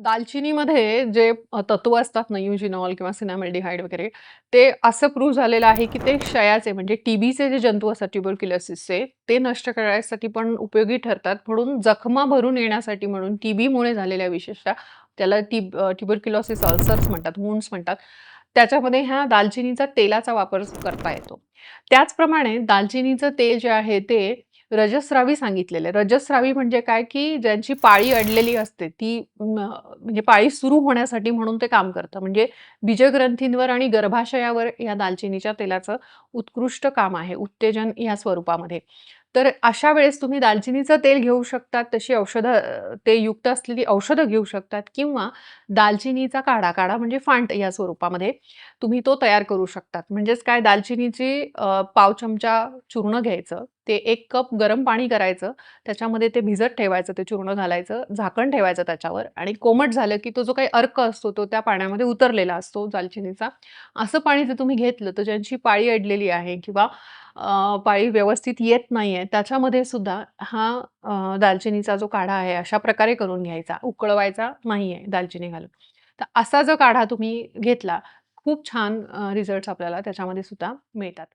दालचिनीमध्ये जे तत्व असतात ना, युजिनॉल किंवा सिनामॅल्डिहाइड वगैरे, ते असं प्रूव्ह झालेलं आहे, की ते क्षयाचे म्हणजे टीबीचे जे जंतू असतात ट्युबरक्युलोसिसचे, ते नष्ट करण्यासाठी पण उपयोगी ठरतात. म्हणून जखमा भरून येण्यासाठी म्हणून टीबीमुळे झालेल्या विशेषतः त्याला ट्युबरक्युलोसिस अल्सर्स म्हणतात, वुंड्स म्हणतात. त्याच्यामध्ये ह्या दालचिनीचा तेलाचा वापर करता येतो. त्याचप्रमाणे दालचिनीचं तेल जे आहे ते रजस्रावी सांगितलेलं आहे. रजस्रावी म्हणजे काय, की ज्यांची पाळी अडलेली असते ती म्हणजे पाळी सुरू होण्यासाठी म्हणून ते काम करतं. म्हणजे बीजग्रंथींवर आणि गर्भाशयावर या दालचिनीच्या तेलाचं उत्कृष्ट काम आहे, उत्तेजन या स्वरूपामध्ये. तर अशा वेळेस तुम्ही दालचिनीचं तेल घेऊ शकतात, तशी औषधं ते युक्त असलेली औषधं घेऊ शकतात किंवा दालचिनीचा काढा, काढा म्हणजे फांट या स्वरूपामध्ये तुम्ही तो तयार करू शकतात. म्हणजेच काय दालचिनीची पाव चमचा चूर्ण घ्यायचं, ते 1 कप गरम पाणी करायचं, त्याच्यामध्ये ते भिजत ठेवायचं, ते चूर्ण घालायचं, झाकण ठेवायचं त्याच्यावर आणि कोमट झालं, की तो जो काही अर्क असतो, तो त्या पाण्यामध्ये उतरलेला असतो दालचिनीचा. असं पाणी जर तुम्ही घेतलं, तर ज्यांची पाळी अडलेली आहे किंवा पाळी व्यवस्थित येत नाहीये, त्याच्यामध्ये सुद्धा हा दालचिनीचा जो काढा आहे, अशा प्रकारे करून घ्यायचा. उकळवायचा नाहीये दालचिनी घालून. तर असा जो काढा तुम्ही घेतला, खूप छान रिझल्ट्स आपल्याला त्याच्यामध्ये सुद्धा मिळतात.